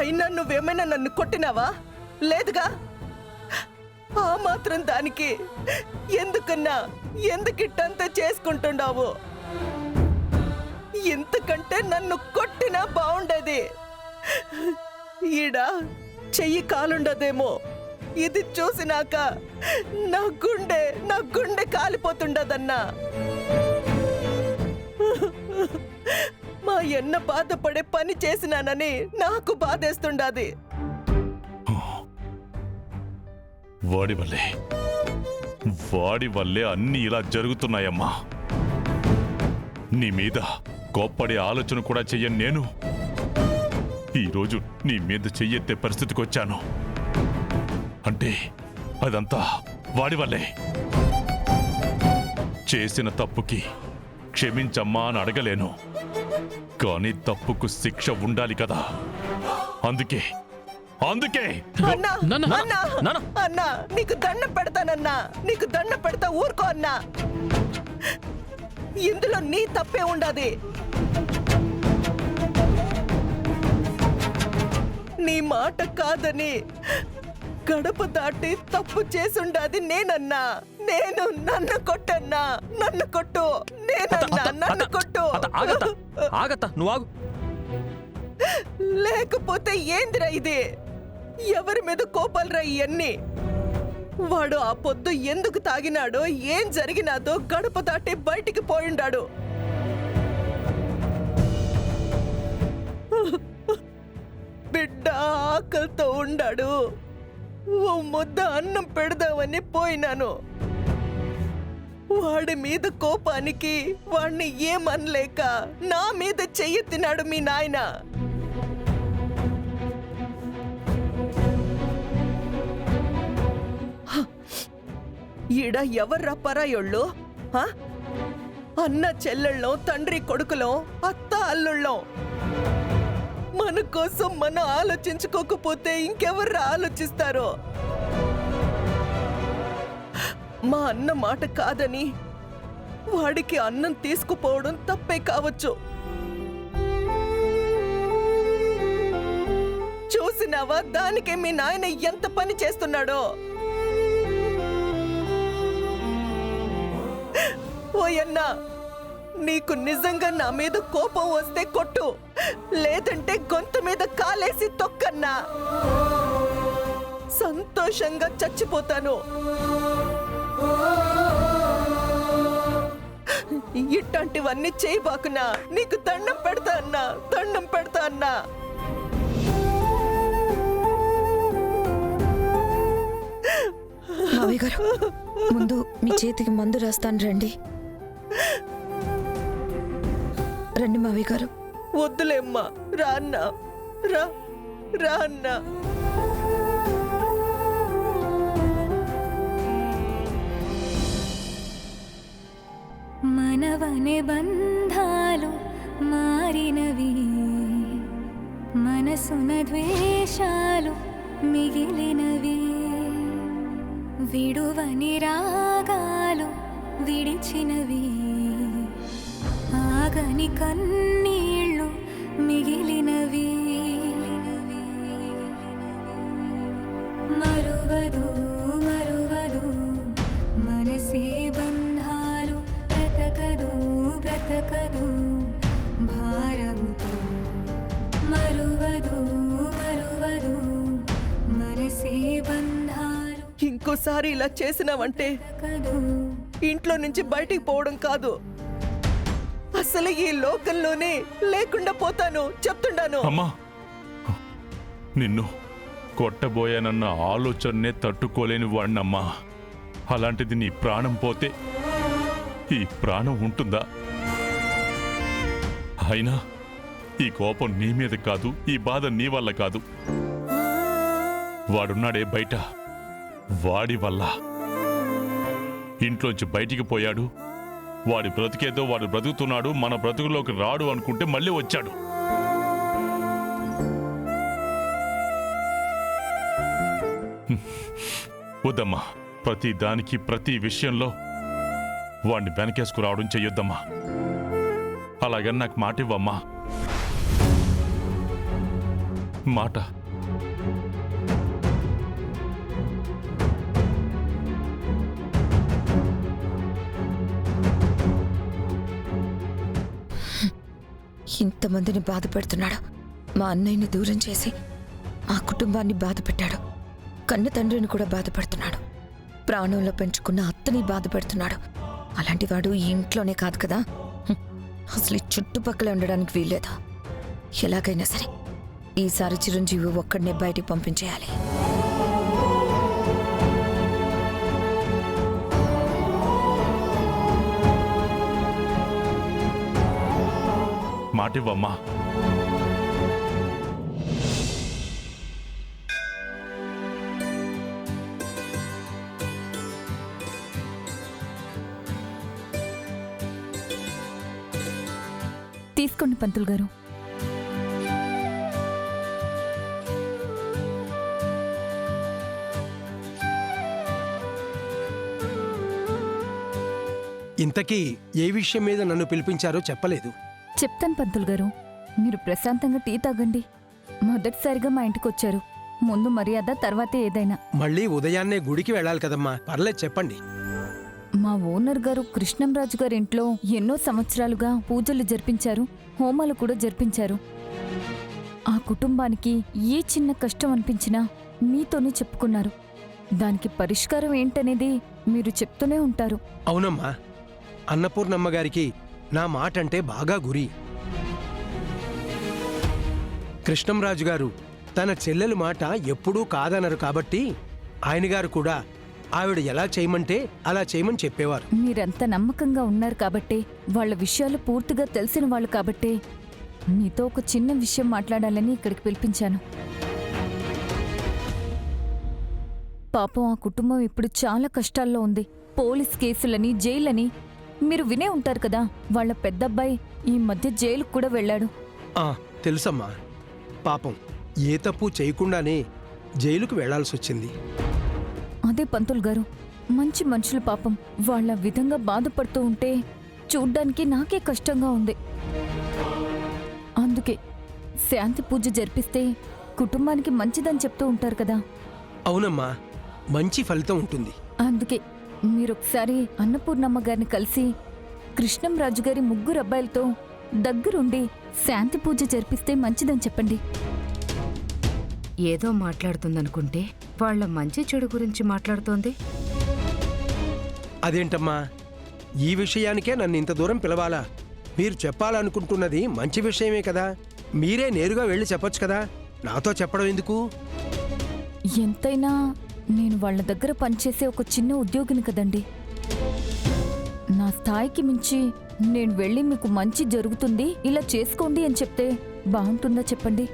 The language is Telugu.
అయినా నువ్వేమైనా నన్ను కొట్టినావా? లేదుగా. ఆ మాత్రం దానికి ఎందుకన్నా ఎందుకిట్టంతా చేసుకుంటున్నావు? ఇంతకంటే నన్ను కొట్టినా బాగుండేది. ఈడ చెయ్యి కాలుండదేమో. ఇది చూసినాక నా గుండె కాలిపోతుండదన్నా. మా ఎన్న బాధపడే పని చేసినానని నాకు బాధేస్తుండది. వాడి వల్లే అన్ని ఇలా జరుగుతున్నాయమ్మా. నీ మీద కోప్పడే ఆలోచన కూడా చెయ్యను నేను ఈరోజు నీ మీద చెయ్యెత్తే పరిస్థితికి వచ్చాను అంటే అదంతా వాడి వల్లే. చేసిన తప్పుకి క్షమించమ్మా అని అడగలేను, కానీ తప్పుకు శిక్ష ఉండాలి కదా. అందుకే అన్నా నీకు దండం పెడతానన్నా, నీకు దండం పెడతా, ఊరుకో అన్నా. ఇందులో నీ తప్పే ఉండదు. నీ మాట కాదని గడప దాటి తప్పు చేసుండాది నేనన్నా. నన్ను కొట్టన్నా, నన్ను కొట్టు, నేనన్నా, నన్ను కొట్టు. నువ్వు ఆగు. లేకపోతే ఏందిరా ఇది? ఎవరి మీద కోపాలరా ఇవన్నీ? వాడు ఆ పొద్దు ఎందుకు తాగినాడో, ఏం జరిగినాదో గడప దాటి బయటికి పోయిండాడు. బిడ్డ ఆకలితో ఉండాడు. ఓ ముద్ద అన్నం పెడదామని పోయినాను. వాడి మీద కోపానికి వాణ్ణి ఏమనలేక నా మీద చెయ్యెత్తినాడు మీ నాయన. ఈడ ఎవర్రా పరాయోళ్ళు? అన్న చెల్లెళ్ళం, తండ్రి కొడుకులం, అత్త అల్లుళ్ళం. మన కోసం మనం ఆలోచించుకోకపోతే ఇంకెవర్రా ఆలోచిస్తారో? మా అన్న మాట కాదని వాడికి అన్నం తీసుకుపోవడం తప్పే కావచ్చు. చూసినావా దానికే మీ నాయన ఎంత పని చేస్తున్నాడో? ఓయన్నా, నీకు నిజంగా నా మీద కోపం వస్తే కొట్టు, లేదంటే గొంతు మీద కాలేసి తొక్కన్నా. సంతోషంగా చచ్చిపోతాను. ఇట్లాంటివన్నీ చేయబాకున్నా. నీకు దండం పెడతా అన్నా, దండం పెడతా అన్నా. మావయ్య గారు, ముందు మీ చేతికి మందు రాస్తాను, రండి. రండి మావయ్య గారు. వద్దులేమ్మా, రా అన్నా, రా అన్నా. మనవనే బంధాలు మారినవి, మనసున ద్వేషాలు మిగిలినవి, విడువని రాగాలు విడిచినవి, ఆగని కన్నీళ్ళు మిగిలినవి. మరువదు మరువదు మనసే బంధాలు, బ్రతకదు భారముతో. మరువదు మరువదు మనసే బంధాలు. ఇంకోసారి ఇలా చేసినావంటే ఇంట్లో నుంచి బయటికి పోవడం కాదు, అసలు ఈ లోకంలోనే లేకుండా పోతాను చెప్తుండాను. అమ్మా, నిన్ను కొట్టబోయానన్న ఆలోచననే తట్టుకోలేని వాడినమ్మా. అలాంటిది నీ ప్రాణం పోతే ఈ ప్రాణం ఉంటుందా? అయినా ఈ కోపం నీ మీద కాదు, ఈ బాధ నీ వల్ల కాదు. వాడున్నాడే బయట, వాడి వల్ల. ఇంట్లోంచి బయటికి పోయాడు, వాడి బ్రతికేదో వాడు బ్రతుకుతున్నాడు, మన బ్రతుకులోకి రాడు అనుకుంటే మళ్ళీ వచ్చాడు. వద్దమ్మా, ప్రతి దానికి ప్రతి విషయంలో వాడిని వెనకేసుకు రావడం చెయ్యొద్దమ్మా. అలాగని నాకు మాట ఇవ్వమ్మా. మాట. ఇంతమందిని బాధ పెడుతున్నాడు. మా అన్నయ్యని దూరం చేసి ఆ కుటుంబాన్ని బాధ పెట్టాడు. కన్న తండ్రిని కూడా బాధ పెడుతున్నాడు. ప్రాణంలో పెంచుకున్న అత్తని బాధ పెడుతున్నాడు. అలాంటి వాడు ఈ ఇంట్లోనే కాదు కదా, అసలు ఈ చుట్టుపక్కల ఉండడానికి వీల్లేదా? ఎలాగైనా సరే ఈసారి చిరంజీవి ఒక్కడనే బయటికి పంపించేయాలి. మాటివ్వమ్మా. తీసుకోండి పంతులు గారు. ఇంతకీ ఏ విషయం మీద నన్ను పిలిపించారో చెప్పలేదు. చెప్తాను పంతులు గారు, మీరు ప్రశాంతంగా టీ తాగండి. మొదటిసారిగా మా ఇంటికి వచ్చారు. ముందు మర్యాద, తర్వాతే ఏదైనా. మళ్ళీ ఉదయాన్నే గుడికి వెళ్ళాలి కదమ్మా. పర్లేదు చెప్పండి. మా ఓనర్ గారు కృష్ణంరాజు గారి ఇంట్లో ఎన్నో సంవత్సరాలుగా పూజలు జరిపించారు, హోమాలు కూడా జరిపించారు. ఆ కుటుంబానికి ఏ చిన్న కష్టం అనిపించినా మీతోనే చెప్పుకున్నారు. దానికి పరిష్కారం ఏంటనేది మీరు చెప్తూనే ఉంటారు. అవునమ్మా, అన్నపూర్ణమ్మ గారికి నా మాట అంటే బాగా గురి. కృష్ణంరాజు గారు తన చెల్లెలు మాట ఎప్పుడూ కాదనరు కాబట్టి ఆయన గారు కూడా ఆవిడ ఎలా చేయమంటే అలా చేయమని చెప్పేవారు. మీరంత నమ్మకంగా ఉన్నారు కాబట్టే, వాళ్ళ విషయాలు పూర్తిగా తెలిసిన వాళ్ళు కాబట్టే మీతో ఒక చిన్న విషయం మాట్లాడాలని ఇక్కడికి పిలిపించాను. పాపం ఆ కుటుంబం ఇప్పుడు చాలా కష్టాల్లో ఉంది. పోలీస్ కేసులని, జైలని మీరు వినే ఉంటారు కదా. వాళ్ళ పెద్దబ్బాయి ఈ మధ్య జైలుకు కూడా వెళ్ళాడు. తెలుసమ్మా, పాపం ఏ తప్పు చేయకుండానే జైలుకు వెళ్లాల్సొచ్చింది. అదే పంతులు గారు, మంచి మనుషులు పాపం వాళ్ళ విధంగా బాధపడుతూ ఉంటే చూడ్డానికి నాకే కష్టంగా ఉంది. అందుకే శాంతి పూజ జరిపిస్తే కుటుంబానికి మంచిదని చెప్తూ ఉంటారు కదా. అవునమ్మా, మంచి ఫలితం ఉంటుంది. అందుకే మీరొకసారి అన్నపూర్ణమ్మ గారిని కలిసి కృష్ణంరాజు గారి ముగ్గురు అబ్బాయిలతో దగ్గరుండి శాంతి పూజ జరిపిస్తే మంచిదని చెప్పండి. ఏదో మాట్లాడుతుందనుకుంటే వాళ్ళ మంచి చెడు గురించి మాట్లాడుతోంది. అదేంటమ్మా, ఈ విషయానికే నన్ను ఇంత దూరం పిలవాలా? మీరు చెప్పాలనుకుంటున్నది మంచి విషయమే కదా. మీరే నేరుగా వెళ్ళి చెప్పొచ్చు కదా, నాతో చెప్పడం ఎందుకు? ఎంతైనా నేను వాళ్ళ దగ్గర పనిచేసే ఒక చిన్న ఉద్యోగిని కదండి. నా స్థాయికి మించి నేను వెళ్ళి మీకు మంచి జరుగుతుంది, ఇలా చేసుకోండి అని చెప్తే బాగుంటుందా చెప్పండి?